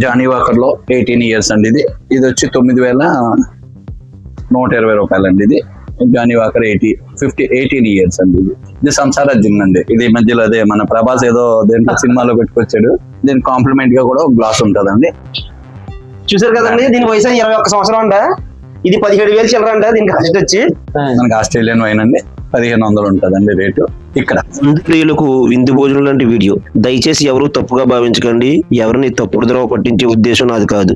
Johnnie Walker లో 18 years అండి. ఇది వచ్చి 9,120 రూపాయలండి. ఇది జానీ వాకర్ 18 years అండి. ఇది సంసార జిన్ అండి. ఇది మధ్యలో అదే మన ప్రభాస్ ఏదో దేంట్లో సినిమాలో పెట్టుకొచ్చాడు. దీనికి కాంప్లిమెంట్ గా కూడా గ్లాస్ ఉంటదండి. చూసారు కదండి, దీని వయసు 21 సంవత్సరం అంట. ఇది 17,000 చిల్లర అంట. దీనికి కాస్ట్ వచ్చి మనకి ఆస్ట్రేలియన్ వైన్ అండి. 1,500 ఉంటదండి రేటు. ఇక్కడ ప్రియులకు విందు భోజనం లాంటి వీడియో దయచేసి ఎవరు తప్పుగా భావించకండి. ఎవరిని తప్పుడు ద్రోవ పట్టించే ఉద్దేశం నాది కాదు.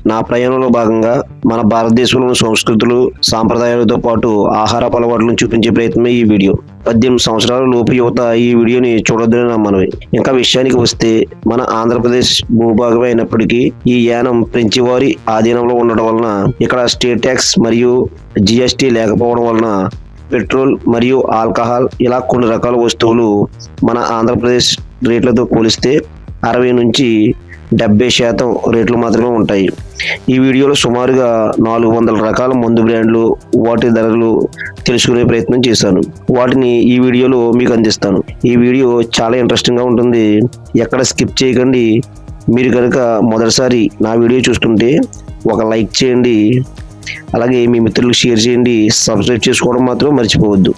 నా ప్రయాణంలో భాగంగా మన భారతదేశంలోని సంస్కృతులు సాంప్రదాయాలతో పాటు ఆహారపు అలవాట్లను చూపించే ప్రయత్నమే ఈ వీడియో. 18 సంవత్సరాల లోపు యువత ఈ వీడియోని చూడొద్దని నా మనవి. ఇంకా విషయానికి వస్తే, మన ఆంధ్రప్రదేశ్ భూభాగమే అయినప్పటికీ ఈ యానం ఫ్రెంచి వారి ఆధీనంలో ఉండడం వలన ఇక్కడ స్టేట్ ట్యాక్స్ మరియు జిఎస్టీ లేకపోవడం వలన పెట్రోల్ మరియు ఆల్కహాల్ ఇలా కొన్ని రకాల వస్తువులు మన ఆంధ్రప్రదేశ్ రేట్లతో పోలిస్తే 60 నుంచి 70% రేట్లు మాత్రమే ఉంటాయి. ఈ వీడియోలో సుమారుగా 400 రకాల మందు బ్రాండ్లు, వాటి ధరలు తెలుసుకునే ప్రయత్నం చేశాను. వాటిని ఈ వీడియోలో మీకు అందిస్తాను. ఈ వీడియో చాలా ఇంట్రెస్టింగ్గా ఉంటుంది. ఎక్కడ స్కిప్ చేయకండి. మీరు కనుక మొదటిసారి నా వీడియో చూస్తుంటే ఒక లైక్ చేయండి. అలాగే మీ మిత్రులకు షేర్ చేయండి. సబ్స్క్రైబ్ చేసుకోవడం మాత్రం మర్చిపోవద్దు.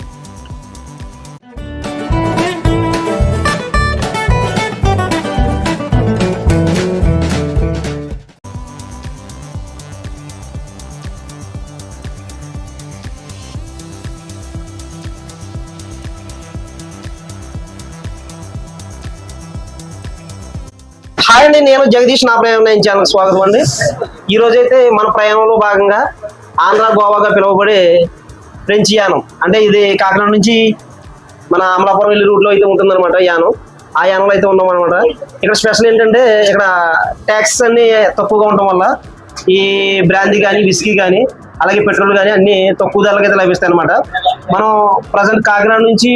హాయ్ అండి, నేను జగదీష్. నా ప్రయాణం ఛానల్ స్వాగతం అండి. ఈ రోజైతే మన ప్రయాణంలో భాగంగా ఆంధ్ర గోవాగా పిలువబడే ఫ్రెంచ్ యానం, అంటే ఇది కాకినాడ నుంచి మన అమలాపురం వెళ్ళే రూట్లో అయితే ఉంటుందన్నమాట యానం. ఆ యానంలో అయితే ఉన్నాం అనమాట. ఇక్కడ స్పెషల్ ఏంటంటే, ఇక్కడ ట్యాక్స్ అన్ని తక్కువగా ఉండటం వల్ల ఈ బ్రాందీ కానీ, విస్కీ కానీ, అలాగే పెట్రోల్ కానీ అన్ని తక్కువ ధరలకు అయితే లభిస్తాయి అనమాట. మనం ప్రజెంట్ కాకినాడ నుంచి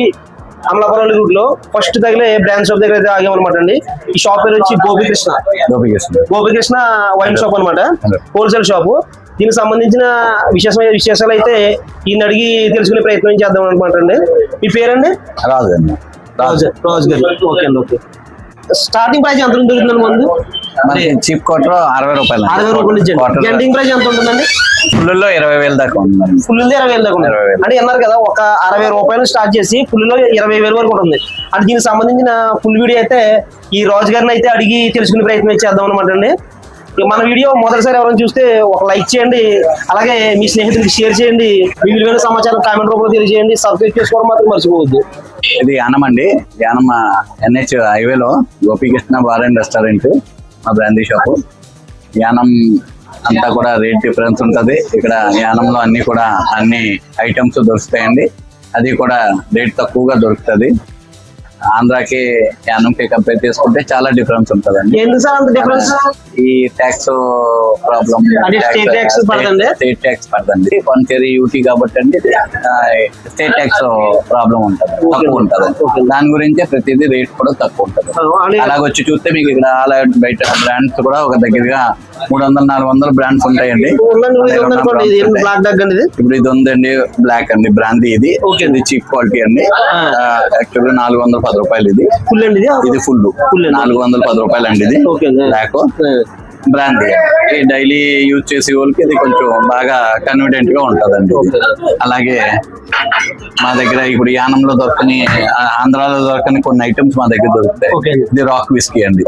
అమలాపురం రూట్ లో ఫస్ట్ తగిలే బ్రాండ్ షాప్ దగ్గర అయితే ఆగామన్నమాట అండి. ఈ షాప్ పేరు వచ్చి గోపికృష్ణ వైన్ షాప్ అనమాట, హోల్సేల్ షాపు. దీనికి సంబంధించిన విశేషాలు అయితే ఈయన అడిగి తెలుసుకునే ప్రయత్నం చేద్దాం అనమాట అండి. మీ పేరండి? రాజు గారు. ఓకే అండి. ఓకే, స్టార్టింగ్ ప్రైస్ ఎంత దొరుకుతుంది మందు? చీప్ క్వార్టర్ 60 రూపాయలు. 60 రూపాయల నుంచి జెంటింగ్ ప్రైస్ ఎంత ఉంటుందండి? ఫుల్లో 20,000 దాకా ఉంది. ఫుల్ 20,000 దాకా ఉంది అంటే అన్నారు కదా, ఒక 60 రూపాయలు స్టార్ట్ చేసి ఫుల్లో 20,000 వరకు ఉంటుంది. అంటే దీనికి సంబంధించిన ఫుల్ వీడియో అయితే ఈ రాజు గారిని అయితే అడిగి తెలుసుకునే ప్రయత్నం చేద్దాం అనమాట అండి. మన వీడియో మొదటిసారి ఎవరైనా చూస్తే ఒక లైక్ చేయండి. అలాగే మీ స్నేహితులకి షేర్ చేయండి. మీ విలువైన సమాచారం కామెంట్ రూపంలో తెలియజేయండి. సబ్స్క్రైబ్ చేసుకోవడం మాత్రం మర్చిపోవద్దు. ఇది యానం అండి. యానం NH హైవేలో గోపికృష్ణ బార్ అండ్ రెస్టారెంట్ మా బ్రాందీ షాపు. యానం అంతా కూడా రేట్ డిఫరెన్స్ ఉంటుంది. ఇక్కడ యానంలో అన్ని ఐటమ్స్ దొరుకుతాయండి. అది కూడా రేట్ తక్కువగా దొరుకుతుంది. ఆంధ్రాకి యానంకి కంపేర్ చేసుకుంటే చాలా డిఫరెన్స్ ఉంటుందండి. ఎందుకు సార్ అంత డిఫరెన్స్? ఈ ట్యాక్స్ ప్రాబ్లం, స్టేట్ ట్యాక్స్ పడుతుంది. పాండిచేరి యూటీ కాబట్టి అండి స్టేట్ ట్యాక్స్ ప్రాబ్లం ఉంటుంది, తక్కువ ఉంటుంది. దాని గురించే ప్రతిదీ రేట్ కూడా తక్కువ ఉంటుంది. అలాగొచ్చి చూస్తే మీకు ఇక్కడ బయట బ్రాండ్స్ కూడా ఒక దగ్గరగా 300-400 బ్రాండ్స్ ఉంటాయండి. ఇప్పుడు ఇది ఉందండి బ్లాక్ అండి, బ్రాందీ. ఇది చీప్ క్వాలిటీ అండి. యాక్చువల్గా 410 రూపాయలు. ఇది ఫుల్ అండి. ఇది ఫుల్ 410 రూపాయలు అండి. ఇది బ్లాక్ బ్రాందీ. డైలీ యూజ్ చేసే వాళ్ళకి ఇది కొంచెం బాగా కన్వీనియంట్ గా ఉంటదండి. అలాగే మా దగ్గర ఇప్పుడు యానంలో దొరకని, ఆంధ్రాలో దొరకని కొన్ని ఐటమ్స్ మా దగ్గర దొరుకుతాయి. ఇది రాక్ విస్కీ అండి.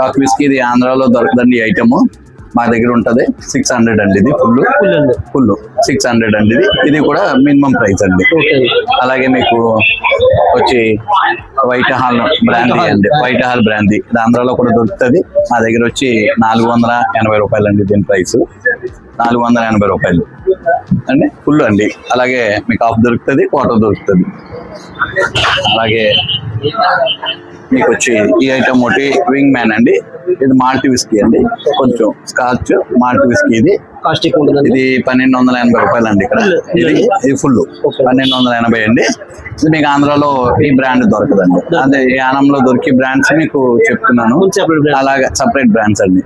రాక్ విస్కీ ఇది ఆంధ్రాలో దొరకదండి. ఈ ఐటమ్ మా దగ్గర ఉంటది 600 అండి. ఇది ఫుల్ 600 అండి. ఇది కూడా మినిమం ప్రైస్ అండి. అలాగే మీకు వచ్చి వైట్ హాల్ బ్రాందీ అండి. వైట్ హాల్ బ్రాందీ ఇది ఆంధ్రాలో కూడా దొరుకుతుంది. మా దగ్గర వచ్చి 480 రూపాయలు అండి. దీని ప్రైస్ 480 రూపాయలు అండి. ఫుల్ అండి. అలాగే మీకు హాఫ్ దొరుకుతుంది, క్వార్టర్ దొరుకుతుంది. అలాగే మీకు వచ్చి ఈ ఐటమ్ ఒకటి వింగ్ మ్యాన్ అండి. ఇది మాల్ట్ విస్కీ అండి. కొంచెం స్కాచ్ మాల్ట్ విస్కీ. ఇది 1280 రూపాయలు అండి. ఇక్కడ ఇది ఫుల్ 1280 అండి. ఇది మీకు ఆంధ్రాలో ఈ బ్రాండ్ దొరకదండి. అదే యానంలో దొరికి బ్రాండ్స్ మీకు చెప్తున్నాను. అలాగే సపరేట్ బ్రాండ్స్ అండి.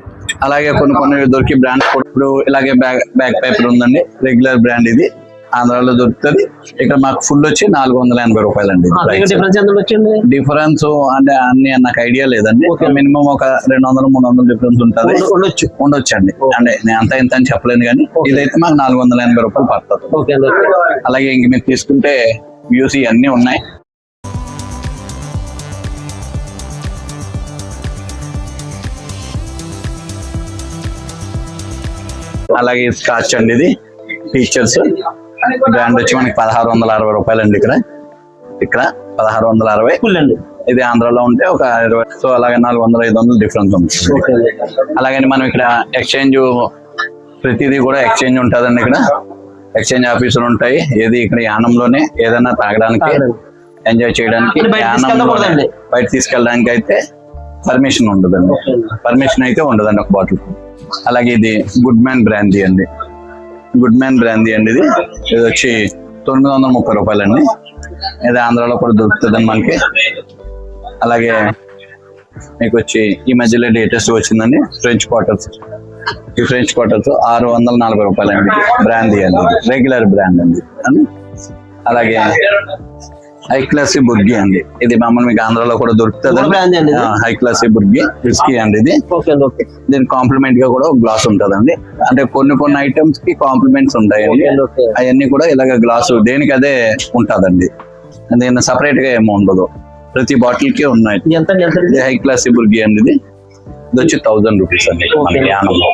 అలాగే కొన్ని దొరికి బ్రాండ్స్ ఇప్పుడు ఇలాగే బ్యాక్ పేపర్ ఉందండి, రెగ్యులర్ బ్రాండ్. ఇది ఆంధ్రాలో దొరుకుతుంది. ఇక్కడ మాకు ఫుల్ వచ్చి 480 రూపాయలండి. డిఫరెన్స్ ఎంత వచ్చింది? డిఫరెన్స్ అంటే అన్ని నాకు ఐడియా లేదండి. మినిమం ఒక 200-300 డిఫరెన్స్ ఉంటుంది, ఉండొచ్చండి. అంటే నేను అంత ఇంత అని చెప్పలేను, కానీ ఇదైతే మాకు 480 రూపాయలు పడుతుంది. అలాగే ఇంక మీరు తీసుకుంటే వ్యూస్ ఇవన్నీ ఉన్నాయి. అలాగే స్కాచ్ అండి, ఇది టీచర్స్ బ్రాండ్ వచ్చి మనకి 1660 రూపాయలండి. ఇక్కడ 1660 ఫుల్ అండి. ఇది ఆంధ్రాలో ఉంటే ఒక 20. సో అలాగే 400-500 డిఫరెన్స్ ఉంటుంది. అలాగని మనం ఇక్కడ ఎక్స్చేంజ్ ప్రతిదీ కూడా ఎక్స్చేంజ్ ఉంటుందండి. ఇక్కడ ఎక్స్చేంజ్ ఆఫీసులు ఉంటాయి. ఏది ఇక్కడ యానంలోనే ఏదైనా తాగడానికి ఎంజాయ్ చేయడానికి, యానంలోనే బయట తీసుకెళ్ళడానికి అయితే పర్మిషన్ ఉండదండి. పర్మిషన్ అయితే ఉండదండి ఒక బాటిల్. అలాగే ఇది గుడ్ మ్యాన్ బ్రాందీ అండి. గుడ్ మ్యాన్ బ్రాందీ అండి, ఇది వచ్చి 930 రూపాయలండి. ఇది ఆంధ్రాలో కూడా దొరుకుతుందండి మనకి. అలాగే మీకు వచ్చి ఈ మధ్యలో లేటెస్ట్ వచ్చిందండి ఫ్రెంచ్ క్వార్టర్స్. ఈ ఫ్రెంచ్ క్వార్టర్స్ 640 రూపాయలండి. బ్రాందీ అండి, రెగ్యులర్ బ్రాండ్ అండి. అలాగే హై క్లాసీ బుర్గి అండి, ఇది మామూలు మీకు ఆంధ్రాలో కూడా దొరుకుతుంది. హై క్లాసీ బుర్గి విస్కీ అండి. ఇది దీనికి కాంప్లిమెంట్ గా కూడా ఒక గ్లాస్ ఉంటదండి. అంటే కొన్ని ఐటమ్స్ కి కాంప్లిమెంట్స్ ఉంటాయండి. అవన్నీ కూడా ఇలాగ గ్లాసు దేనికి అదే ఉంటదండి. దీన్ని సపరేట్ గా ఏమో ఉండదు, ప్రతి బాటిల్ కి ఉన్నాయి. ఇది హై క్లాసీ బుర్గి అండి. ఇది వచ్చి 1000 రూపీస్ అండి మనకి యానంలో.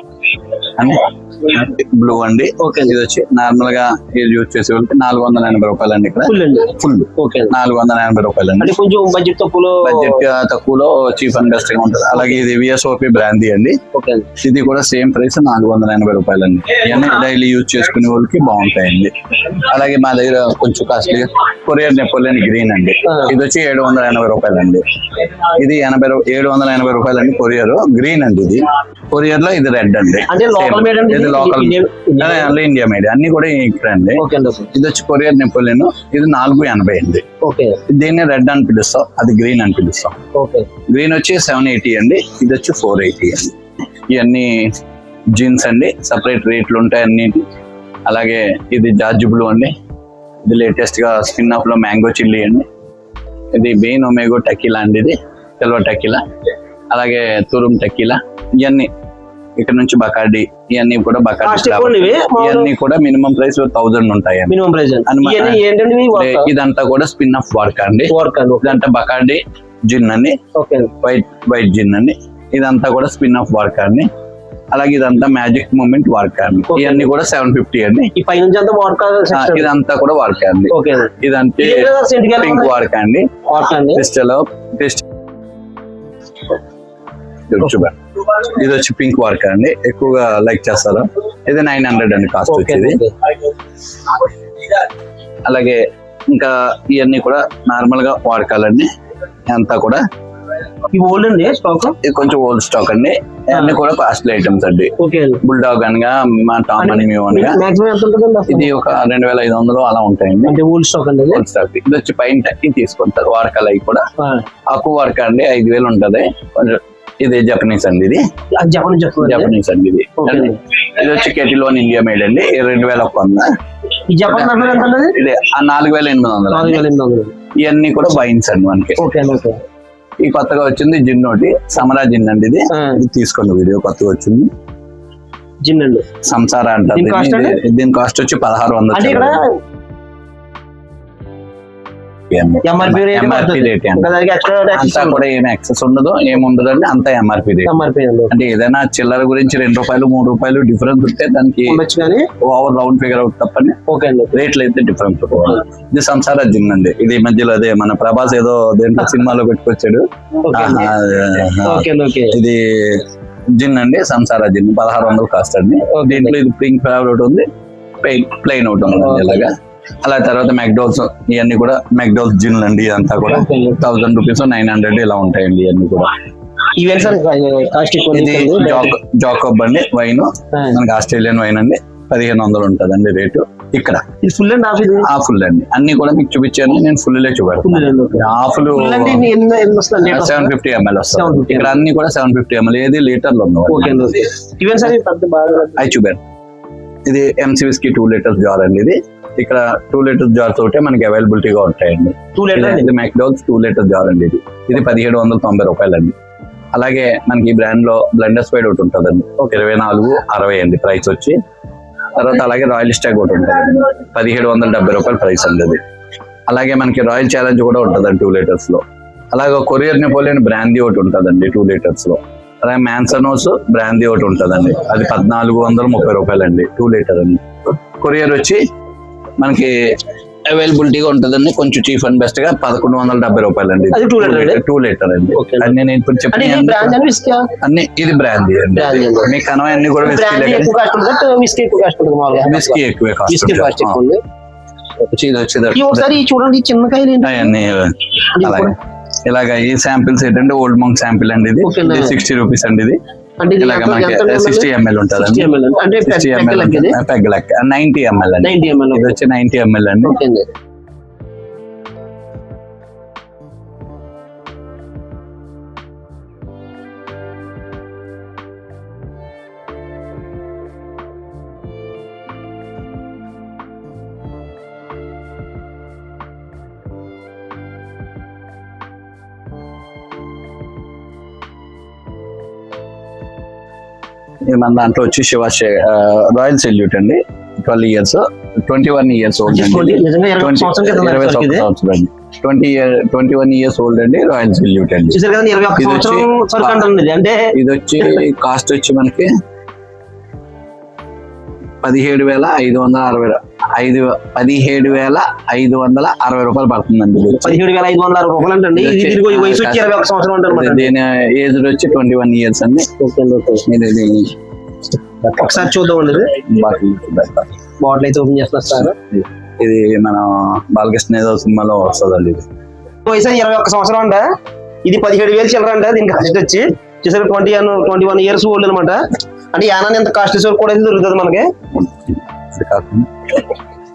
బ్లూ అండి, ఇది వచ్చి నార్మల్ గా యూజ్ చేసే వాళ్ళకి 480 రూపాయలండి. ఇక్కడ ఫుల్ 480 రూపాయలండి. కొంచెం బడ్జెట్ తక్కువలో చీప్ అండ్ బెస్ట్ గా ఉంటుంది. అలాగే ఇది విఎస్ఓపి బ్రాందీ అండి. ఇది కూడా సేమ్ ప్రైస్ 480 రూపాయలండి. ఇవన్నీ డైలీ యూజ్ చేసుకునే వాళ్ళకి బాగుంటాయండి. అలాగే మా దగ్గర కొంచెం కాస్ట్లీ కొరియర్ నెపోలియన్ గ్రీన్ అండి. ఇది వచ్చి 780 రూపాయలండి. ఇది 780 రూపాయలండి. కొరియర్ గ్రీన్ అండి. ఇది కొరియర్ లో ఇది రెడ్ అండి. ఇది లోకల్ ఇండియా మేడ్, అన్ని కూడా ఇక్కడ అండి. ఇది వచ్చి కొరియర్ నెపోలియన్, ఇది 480 అండి. దీన్ని రెడ్ అని పిలుస్తాం, అది గ్రీన్ అని పిలుస్తాం. గ్రీన్ వచ్చి 780 అండి, ఇది వచ్చి 480 అండి. ఇవన్నీ జీన్స్ అండి, సపరేట్ రేట్లు ఉంటాయి అన్నిటి. అలాగే ఇది జార్జ్ బ్లూ అండి, ఇది లేటెస్ట్ గా స్పిన్ ఆఫ్ లో మ్యాంగో చిల్లీ అండి. ఇది బెయిన్ ఒమేగో టెకీలా అండి, ఇది సిల్వర్ టెకీలా. అలాగే తురుమ్ టెకీలా. ఇవన్నీ ఇక్కడ నుంచి బకార్డి, ఇవన్నీ కూడా బకార్డి. ఇవన్నీ కూడా మినిమం ప్రైస్ 1000 ఉంటాయి. ఇదంతా కూడా స్పిన్ ఆఫ్ వార్కా అండి. ఇదంతా బకార్డి జిన్ అండి, వైట్ జిన్ అండి. ఇదంతా కూడా స్పిన్ ఆఫ్ వార్కా అండి. అలాగే ఇదంతా మ్యాజిక్ మూమెంట్ వార్కా అండి. ఇవన్నీ కూడా 750 అండి. ఇదంతా కూడా వార్కా అండి. ఇదంటే పింక్ వార్కా అండి. ఇది వచ్చి పింక్ వార్కా అండి, ఎక్కువగా లైక్ చేస్తారు. ఇది 900 అండి కాస్ట్ వచ్చేది. అలాగే ఇంకా ఇవన్నీ కూడా నార్మల్ గా వాడకాలండి. అంతా కూడా ఓల్డ్ అండి స్టాక్, ఇది కొంచెం ఓల్డ్ స్టాక్ అండి. అన్ని కూడా కాస్ట్లీ ఐటమ్స్ అండి. బుల్డాగ్ అనగా మా టామ్ అని మేము అనగా ఇది ఒక 2500 అలా ఉంటాయండి. ఓల్డ్ స్టాక్ అండి. Old stock. ఇది వచ్చి పైన టక్కి తీసుకుంటారు వాడకాలు. అవి కూడా ఆకు వాడక అండి, 5000 ఉంటది. ఇది జపనీస్ అండి. ఇది జపనీస్ అండి. ఇది వచ్చి కెటిలోన్ ఇండియా మేడ్ అండి, 2100. ఇది 4800. ఇవన్నీ కూడా వైన్స్ అండి మనకి. ఈ కొత్తగా వచ్చింది జిన్ ఒకటి, సమరా జిన్ అండి. ఇది తీసుకోండి, వీడియో కొత్తగా వచ్చింది జిన్ అండి, సంసారా అంటారు. దీని కాస్ట్ వచ్చి 1600. ఎంఆర్పీ రేట్ అంతా కూడా ఏమి ఎక్సెస్ ఉండదు, ఏముండదు అండి. అంతా ఎంఆర్పీ రేట్. అంటే ఏదైనా చిల్లర గురించి 2 రూపాయలు 3 రూపాయలు డిఫరెన్స్ ఉంటే దానికి ఓవర్ రౌండ్ ఫిగర్ అవుట్ తప్పని రేట్లు అయితే డిఫరెన్స్. ఇది సంసారా జిన్ అండి. ఇది మధ్యలో అదే మన ప్రభాస్ ఏదో దేంట్లో సినిమాలో పెట్టుకొచ్చాడు. ఇది జిన్ అండి, సంసారా జిన్ 1600 కాస్ట్ అండి. దీంట్లో ఇది పింక్ ఫ్లేవర్ ఒకటి ఉంది, ప్లెయిన్ ఒకటి ఉంది ఇలాగా. అలా తర్వాత మెక్డోల్స్, ఇవన్నీ కూడా మెక్డోల్స్ జిన్ అండి. ఇదంతా కూడా 1000 రూపీస్ 900 ఇలా ఉంటాయండి. ఇవన్నీ కూడా ఇది జాకబ్ అండి వైన్, మనకి ఆస్ట్రేలియన్ వైన్ అండి. 1500 ఉంటదండి రేటు. ఇక్కడ ఫుల్ అండ్ హాఫ్ ఫుల్ అండి. అన్ని కూడా మీకు చూపించాను, నేను ఫుల్ చూపెడతాను. హాఫ్లు 750 ml వస్తుంది. ఇక్కడ అన్ని కూడా 750 ml. ఏది లీటర్లు ఉన్నాయి. అవి చూపాను. ఇది ఎంసీ విస్కీ 2 లీటర్స్ జార్ అండి. ఇది ఇక్కడ 2 లీటర్స్ జార్ తోటే మనకి అవైలబిలిటీగా ఉంటాయండి. 2 లీటర్ ఇది మ్యాక్డోల్స్ 2 లీటర్స్ జార్ అండి. ఇది 1790 రూపాయలండి. అలాగే మనకి ఈ బ్రాండ్ లో బ్లెండర్ స్పైడ్ ఒకటి ఉంటుందండి, 2460 అండి ప్రైస్ వచ్చి. తర్వాత అలాగే రాయల్ స్టాగ్ ఒకటి ఉంటుంది, 1770 రూపాయలు ప్రైస్ అండి అది. అలాగే మనకి రాయల్ ఛాలెంజ్ కూడా ఉంటుందండి 2 లీటర్స్ లో. అలాగే కొరియర్ నెపోలియన్ బ్రాందీ ఒకటి ఉంటుందండి 2 లీటర్స్ లో. అలాగే మ్యాన్సనోస్ బ్రాందీ ఒకటి ఉంటుందండి, అది 1430 రూపాయలండి 2 లీటర్ అండి. కొరియర్ వచ్చి మనకి అవైలబిలిటీగా ఉంటుందండి, కొంచెం చీఫ్ అండ్ బెస్ట్ గా 1170 రూపాయలండి. 2 లీటర్ అండి. అది నేను ఇప్పుడు చెప్పిన అన్ని ఇది బ్రాందీ అండి. మీకు కనవన్నీ కూడా విస్కీ ఎక్కువే కాస్ట్. చూడండి చిన్నకాయలు అవన్నీ అలాగే ఇలాగ ఈ శాంపిల్స్ ఏంటంటే ఓల్డ్ మంక్ శాంపిల్ అండి. ఇది 60 రూపీస్ అండి. ఇది ఇలాగ మనకి 60 ml ఉంటుందండి. 60 ml పెగ్ లెక్క 90 ml అండి. ఇది వచ్చి 90 ml అండి. ఇది మన దాంట్లో వచ్చి శివ రాయల్ సెల్యూట్ అండి, 12 years 21 years ఓల్డ్ అండి. 21 years ఓల్డ్ అండి, రాయల్ సెల్యూట్ అండి. ఇది వచ్చి కాస్ట్ వచ్చి మనకి 17,560 రూపాయలు పడుతుందండి. 17,560 రూపాయలు అండి. వయసు వచ్చి 21 సంవత్సరం అంటారు. దీని ఏజ్ వచ్చి 21 years అండి. ఒకసారి చూద్దామండి. బాటిల్ అయితే ఓపెన్ చేస్తున్నారు సార్. ఇది మన బాలకృష్ణ సినిమాలో వస్తుందండి. ఇది వయసు 21 సంవత్సరం అంట. ఇది 17,000 చిల్లర అంట. దీనికి కాస్ట్ వచ్చి చూసారు 21 years ఓల్డ్ అనమాట. అంటే యానా ఎంత కాస్ట్ కూడా దొరుకుతుంది మనకి.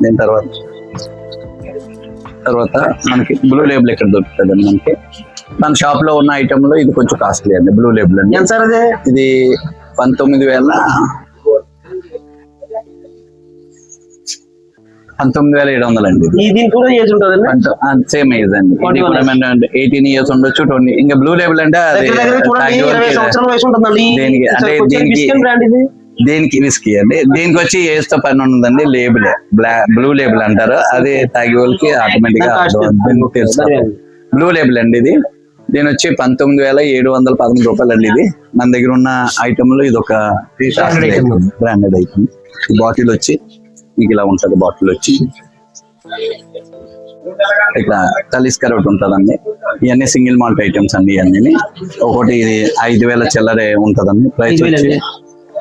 దీని తర్వాత మనకి బ్లూ లేబుల్ ఎక్కడ దొరుకుతుంది అండి మనకి. మన షాప్ లో ఉన్న ఐటమ్ లో ఇది కొంచెం కాస్ట్లీ అండి, బ్లూ లేబుల్ అండి. ఎంత సార్ అది? ఇది 19,700 అండి. దీనికి కూడా ఏజ్ ఉంటుందండి, సేమ్ ఏజ్ అండి. 18 years ఉండొచ్చు, 20. ఇంకా బ్లూ లేబుల్ అంటే దేనికి విస్కీ అండి. దీనికి వచ్చి ఏజ్ తో పని ఉండదండి, లేబుల్ బ్లూ లేబుల్ అంటారు. అది తాగే వాళ్ళకి ఆటోమేటిక్ గా బ్లూ లేబుల్ అండి. ఇది దీని వచ్చి 19,713 రూపాయలు అండి. ఇది మన దగ్గర ఉన్న ఐటమ్ లో ఇది ఒక బ్రాండెడ్ ఐటమ్. ఈ బాటిల్ వచ్చి మీకు ఇలా ఉంటది. బాటిల్ వచ్చి ఇట్లా తలిస్కర్ ఒకటి ఉంటదండి. ఇవన్నీ సింగిల్ మాల్ట్ ఐటమ్స్ అండి. ఇవన్నీ ఒకటి 5,000 చిల్లరే ఉంటదండి. ప్రైస్ వచ్చి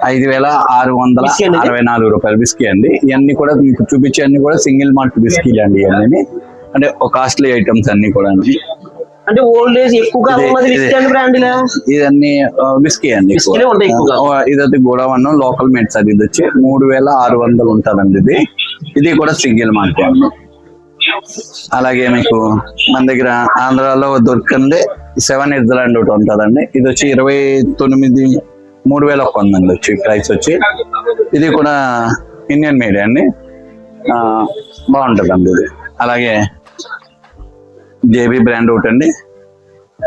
5,664 రూపాయలు విస్కీ అండి. ఇవన్నీ కూడా మీకు చూపించే అన్ని కూడా సింగిల్ మాల్ట్ విస్కీలు అండి. ఇవన్నీ అంటే ఒక కాస్ట్లీ ఐటమ్స్ అన్ని కూడా అండి. అంటే ఓల్డ్ ఏజ్ ఎక్కువగా ఇదన్నీ విస్కీ అండి. ఇదైతే గోడవన్ లోకల్ మేడ్స్ అది. ఇది వచ్చి 3,600 ఉంటదండి. ఇది కూడా సింగిల్ మాల్ట్ అండి. అలాగే మీకు మన దగ్గర ఆంధ్రాలో దొరికింది 7 ఇజ్లాండ్ ఒకటి ఉంటదండి. ఇది వచ్చి 3,100 ఉందండి వచ్చి ప్రైస్ వచ్చి. ఇది కూడా ఇండియన్ మేడ్ అండి, బాగుంటదండి ఇది. అలాగే జేబీ బ్రాండ్ ఒకటి అండి.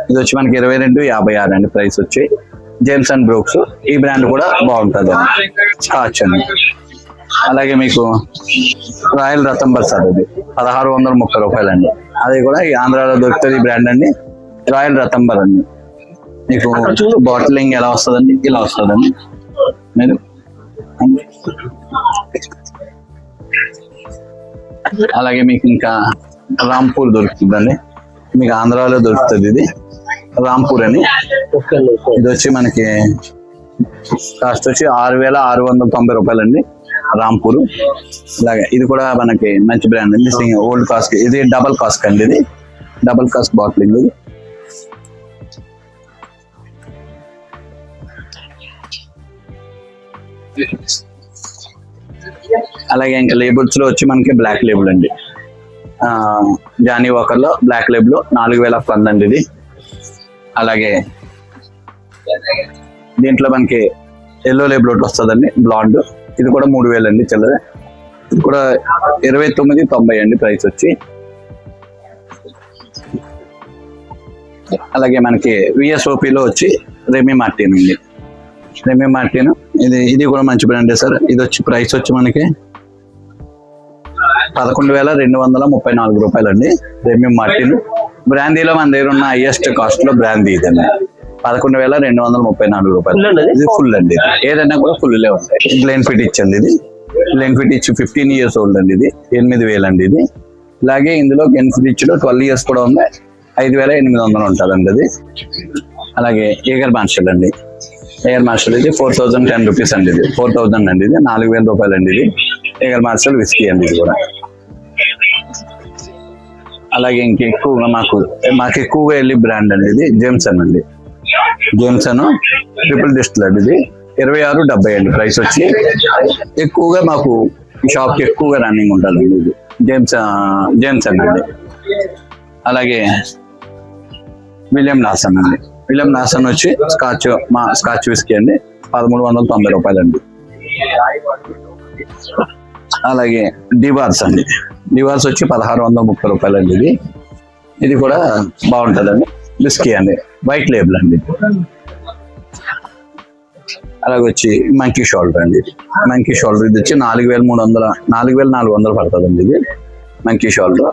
ఇది వచ్చి మనకి 22,56 అండి ప్రైస్ వచ్చి. జేమ్స్ అండ్ బ్రూక్స్ ఈ బ్రాండ్ కూడా బాగుంటది అండి, స్కాచ్ అండి. అలాగే మీకు రాయల్ రతంబర్ సార్, ఇది 1,630 రూపాయలు అండి. అది కూడా ఈ ఆంధ్రాలో దొరుకుతుంది బ్రాండ్ అండి, రాయల్ రతంబర్ అండి. మీకు బాటిలింగ్ ఎలా వస్తుందండి, ఇలా వస్తుందండి. మీరు అలాగే మీకు ఇంకా రాంపూర్ దొరుకుతుందండి, మీకు ఆంధ్రాలో దొరుకుతుంది. ఇది రాంపూర్ అని. ఇది వచ్చి మనకి కాస్ట్ వచ్చి 6,690 రూపాయలు అండి, రాంపూర్. అలాగే ఇది కూడా మనకి మంచి బ్రాండ్ అండి, ఓల్డ్ కాస్ట్. ఇది డబల్ కాస్ట్ అండి, ఇది డబల్ కాస్ట్ బాటిలింగ్. అలాగే ఇంకా లేబుల్స్ లో వచ్చి మనకి బ్లాక్ లేబుల్ అండి, జానీ వాకర్ లో బ్లాక్ లేబుల్ 4,000 అండి ఇది. అలాగే దీంట్లో మనకి ఎల్లో లేబుల్ ఒకటి వస్తుందండి బ్లాండ్, ఇది కూడా 3000 అండి చిల్లర. ఇది కూడా 29.90 అండి ప్రైస్ వచ్చి. అలాగే మనకి విఎస్ఓపిలో వచ్చి రెమీ మార్టిన్ ఉంది. రెమీ మార్టిన్ ఇది కూడా మంచి బ్రాండే సార్. ఇది వచ్చి ప్రైస్ వచ్చి మనకి 11,234 రూపాయలు అండి. రెమీ మార్టిన్ బ్రాందీలో మన దగ్గర ఉన్న హైయెస్ట్ కాస్ట్ లో బ్రాందీ ఇదండి. 11,234 రూపాయలు. ఇది ఫుల్ అండి, ఏదైనా కూడా ఫుల్లే ఉంటాయి. గ్లెన్ఫిట్ ఇచ్చండి, ఇది గ్లెన్ఫిట్ ఇచ్చి 15 years ఓల్డ్ అండి. ఇది 8,000 అండి ఇది. అలాగే ఇందులో గ్లెన్ఫిట్ ఇచ్చి 12 years కూడా ఉంది, 5,800 ఉంటుందండి అది. అలాగే ఏగర్ మార్షల్ అండి, ఏగర్ మార్షల్ ఇది 4,010 రూపీస్ అండి. ఇది 4,000 అండి. ఇది 4,000 రూపాయలు అండి. ఇది ఏగర్ మార్షల్ విస్కీ అండి ఇది కూడా. అలాగే ఇంకెక్కువగా మాకు ఎక్కువగా వెళ్ళి బ్రాండ్ అండి ఇది జేమ్సన్ అండి. జేమ్సన్ ట్రిపుల్ డిస్టిలర్డ్ ఇది 26.70 అండి ప్రైస్ వచ్చి. ఎక్కువగా మాకు షాప్ కి ఎక్కువగా రన్నింగ్ ఉంటుంది ఇది జేమ్సన్ అండి. అలాగే విలియం లాసన్ అండి. విలియం లాసన్ వచ్చి స్కాచ్ విస్కీ అండి 1,390 రూపాయలు అండి. అలాగే డివార్స్ అండి. డివార్స్ వచ్చి 1,630 రూపాయలు అండి. ఇది కూడా బాగుంటుందండి విస్కీ అండి, వైట్ లేబుల్ అండి. అలాగే వచ్చి మంకీ షోల్డర్ అండి. మంకీ షోల్డర్ ఇది వచ్చి 4,400 పడుతుందండి. ఇది మంకీ షోల్డర్.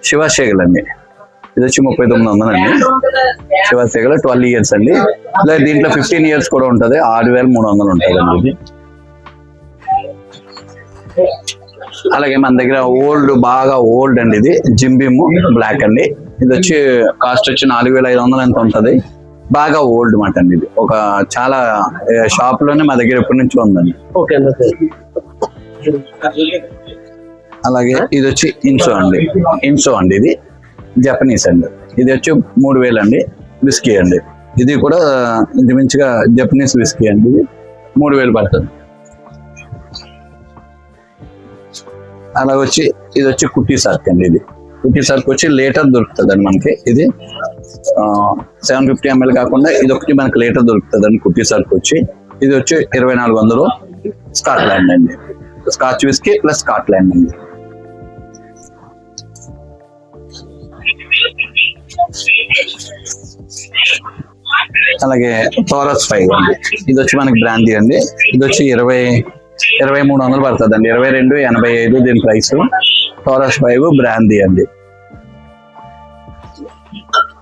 శివాశేగల్ అండి, ఇది వచ్చి 3,900 అండి. శివాశేగల్ 12 years అండి. అలాగే దీంట్లో 15 years కూడా ఉంటుంది, 6,300 ఉంటుందండి ఇది. అలాగే మన దగ్గర బాగా ఓల్డ్ అండి, ఇది జింబిమ్ బ్లాక్ అండి. ఇది వచ్చి కాస్ట్ వచ్చి 4,500 ఎంత ఉంటది. బాగా ఓల్డ్ మాట అండి. ఇది ఒక చాలా షాప్ లోనే మా దగ్గర ఎప్పటి నుంచో ఉందండి. అలాగే ఇది వచ్చి ఇన్సో అండి. ఇది జపనీస్ అండి. ఇది వచ్చి 3,000 అండి విస్కీ అండి. ఇది కూడా ఇంచుమించుగా జపనీస్ విస్కీ అండి. ఇది 3,000 పడుతుంది. అలాగే వచ్చి ఇది వచ్చి కుట్టి సర్క్ అండి. ఇది కుట్టి సర్క్ వచ్చి లీటర్ దొరుకుతుంది అండి మనకి. ఇది 750 ml కాకుండా ఇది ఒకటి మనకి లీటర్ దొరుకుతుంది అండి కుట్టి సర్క్ వచ్చి. ఇది వచ్చి 2,400 స్కాట్లాండ్ అండి. స్కాచ్ విస్కీ ప్లస్ స్కాట్లాండ్ అండి. అలాగే థోరస్ 5 అండి. ఇది వచ్చి మనకి బ్రాందీ అండి. ఇది వచ్చి 2,300 పడుతుంది అండి. 22.85 దీని ప్రైస్. థోరస్ 5 బ్రాందీ అండి.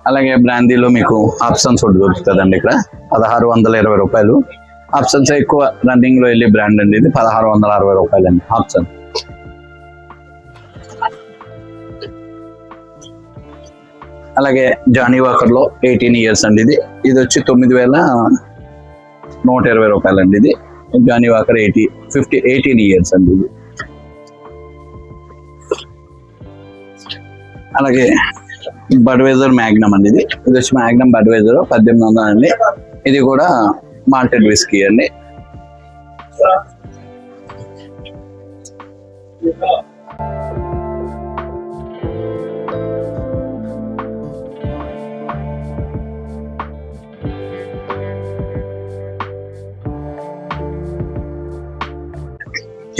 అలాగే బ్రాందీలో మీకు ఆప్షన్స్ ఒకటి దొరుకుతుంది అండి. ఇక్కడ 1,620 రూపాయలు. ఆప్షన్స్ ఎక్కువ రన్నింగ్ లో వెళ్ళే బ్రాండ్ అండి. ఇది 1,660 రూపాయలు అండి ఆప్షన్. అలాగే జానీ వాకర్ లో 18 years అండి. ఇది వచ్చి 9,120 రూపాయలు అండి. ఇది జానీ వాకర్ 18 years అండి. ఇది అలాగే బడ్వైజర్ మ్యాగ్నమ్ అండి. ఇది వచ్చి మ్యాగ్నమ్ బడ్వైజర్ 1,800 అండి. ఇది కూడా మాల్టెడ్ విస్కీ అండి.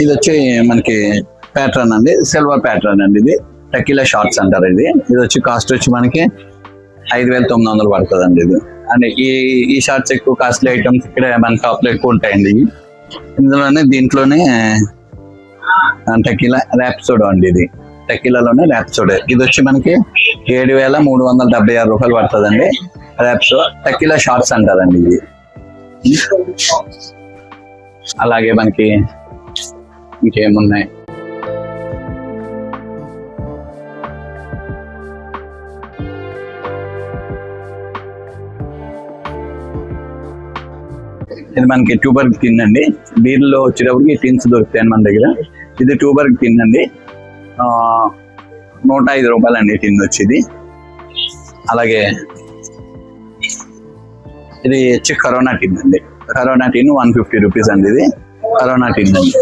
ఇది వచ్చి మనకి ప్యాటర్న్ అండి, సిల్వర్ ప్యాటర్న్ అండి. ఇది టెకిలా షార్ట్స్ అంటారు. ఇది వచ్చి కాస్ట్ వచ్చి మనకి 5,900 పడుతుంది అండి. ఇది అండ్ ఈ షార్ట్స్ ఎక్కువ కాస్ట్లీ ఐటమ్స్ ఇక్కడ మన షాప్ లో ఎక్కువ ఉంటాయండి. దీంట్లోనే టెకిలా ర్యాప్సోడో అండి. ఇది టెకిలాలోనే ర్యాప్సోడో. ఇది వచ్చి మనకి 7,376 రూపాయలు పడుతుందండి. ర్యాప్సో టెకిలా షార్ట్స్ అంటారండి ఇది. అలాగే మనకి ఇంకేమున్నాయి, ఇది మనకి ట్యూబర్ టిన్ అండి. బీర్లో వచ్చేటప్పటికి టిన్స్ దొరుకుతాయండి మన దగ్గర. ఇది ట్యూబర్ టిన్ అండి, 105 రూపాయలు అండి టిన్ వచ్చేది. అలాగే ఇది వచ్చి కరోనా టిన్ అండి. కరోనా టిన్ 150 రూపీస్ అండి. ఇది కరోనా టిన్ అండి.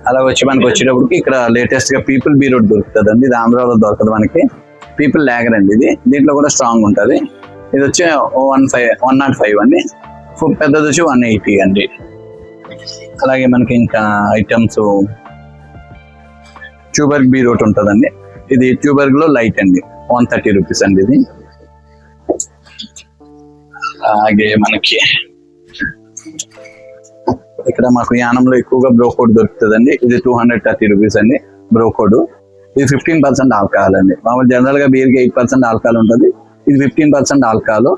అలా వచ్చి మనకి వచ్చేటప్పటికి ఇక్కడ లేటెస్ట్ గా పీపుల్ బీర్ ఒకటి దొరుకుతుంది అండి. ఇది ఆంధ్రాలో దొరకదు మనకి. పీపుల్ లాగర్ అండి. ఇది దీంట్లో కూడా స్ట్రాంగ్ ఉంటుంది. ఇది వచ్చి 105 అండి. పెద్దది వచ్చి 180 అండి. అలాగే మనకి ఇంకా ఐటమ్స్ ట్యూబర్గ్ బీరోట్ ఉంటుందండి. ఇది ట్యూబర్గ్ లో లైట్ అండి, 130 రూపీస్ అండి ఇది. అలాగే మనకి ఇక్కడ మాకు యానంలో ఎక్కువగా బ్రోకోడ్ దొరుకుతుందండి. ఇది 230 రూపీస్ అండి బ్రోకోడ్. ఇది 15% ఆల్కహాల్ అండి. మామూలు జనరల్ గా బీర్కి 8% ఆల్కహాల్ ఉంటుంది. ఇది 15% ఆల్కహాల్,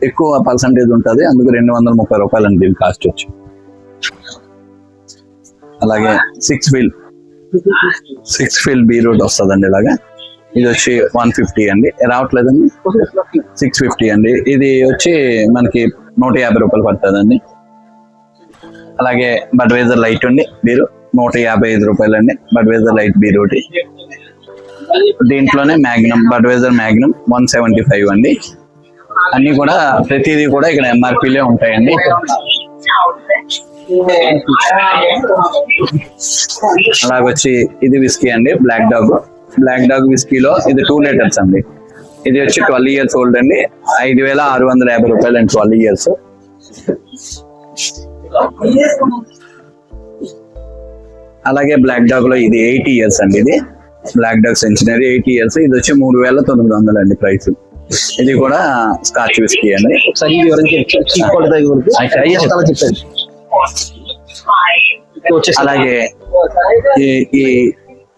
ఎక్కువ పర్సంటేజ్ ఉంటుంది, అందుకు 230 రూపాయలు అండి దీని కాస్ట్ వచ్చి. అలాగే 6 ఫీల్ బీరూట్ వస్తుందండి ఇలాగా. ఇది వచ్చి 150 అండి. రావట్లేదండి, 650 అండి. ఇది వచ్చి మనకి 150 రూపాయలు పడుతుందండి. అలాగే బడ్వైజర్ లైట్ అండి బీరు 155 రూపాయలు అండి. బడ్వైజర్ లైట్ బీరోటి. దీంట్లోనే బడ్వైజర్ మ్యాగ్నమ్ 175 అండి. అన్ని కూడా ప్రతిదీ కూడా ఇక్కడ ఎంఆర్పీలే ఉంటాయండి. అలాగొచ్చి ఇది విస్కీ అండి, బ్లాక్ డాగ్ విస్కీలో ఇది 2 లీటర్స్ అండి. ఇది వచ్చి 12 ఇయర్స్ ఓల్డ్ అండి. 5,650 రూపాయలు అండి 12 ఇయర్స్. అలాగే బ్లాక్ డాగ్ లో ఇది 80 ఇయర్స్ అండి. ఇది బ్లాక్ డాగ్ సెంచనరీ 80 ఇయర్స్. ఇది వచ్చి 3,900 అండి ప్రైస్. ఇది కూడా స్కాచ్ విస్కీ అండి. అలాగే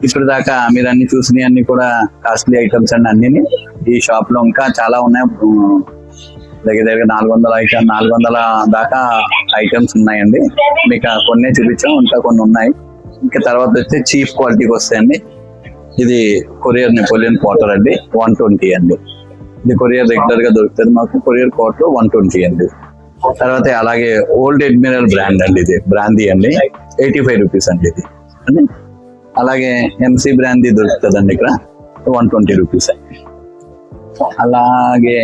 ఇప్పుడు దాకా మీరు అన్ని చూసినవి అన్ని కూడా కాస్ట్లీ ఐటమ్స్ అండి. అన్ని ఈ షాప్ లో ఇంకా చాలా ఉన్నాయి. దగ్గర 400 దాకా ఐటమ్స్ ఉన్నాయండి. మీకు కొన్ని చూపించాం, ఇంకా కొన్ని ఉన్నాయి. ఇంకా తర్వాత వచ్చి చీప్ క్వాలిటీకి వస్తాయండి. ఇది కొరియర్ నెపోలియన్ క్వార్టర్ అండి, 120 అండి. ఇది కొరియర్ రెగ్యులర్ గా దొరుకుతుంది మాకు. కొరియర్ క్వార్టర్ 120 అండి. తర్వాత అలాగే ఓల్డ్ అడ్మిరల్ బ్రాండ్ అండి, ఇది బ్రాందీ అండి, 85 రూపీస్ అండి ఇది. అలాగే ఎంసీ బ్రాందీ దొరుకుతుందండి ఇక్కడ, 120 రూపీస్ అండి. అలాగే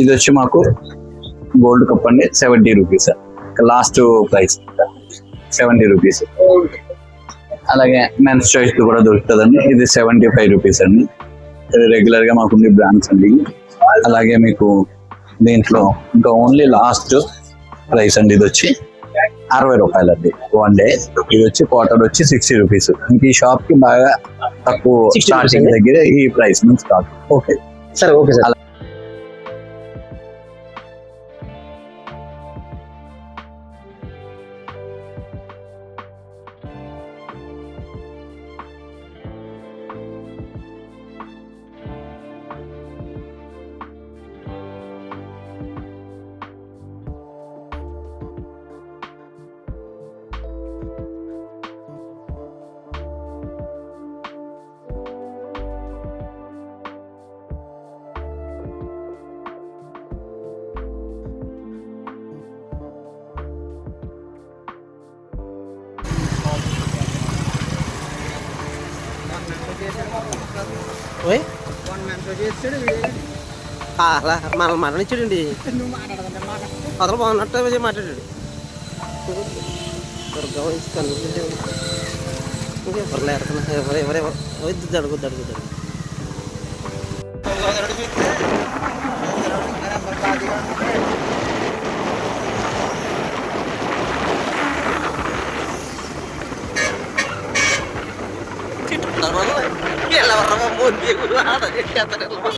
ఇది వచ్చి మాకు గోల్డ్ కప్ అండి, 70 రూపీస్. Last price 70 rupees. అలాగే మెన్స్ చాయిస్ కూడా దొరుకుతుందండి. ఇది 75 రూపీస్ అండి. ఇది రెగ్యులర్ గా మాకుండే బ్రాండ్స్ అండి. అలాగే మీకు దీంట్లో ఇంకా ఓన్లీ లాస్ట్ ప్రైస్ అండి, ఇది వచ్చి 60 రూపాయలు అండి 1 డే. ఇది వచ్చి క్వార్టర్ వచ్చి 60 రూపీస్. ఇంక ఈ షాప్ కి బాగా తక్కువ స్టార్టింగ్ దగ్గర ఈ ప్రైస్ నుంచి స్టార్ట్. ఓకే సరే, ఓకే సార్. అలా మనల్ని మరణించాడండి. అతను బాగున్నట్టు మాట్లాడాడు. ఎవరెవరు అడుగుద్దు.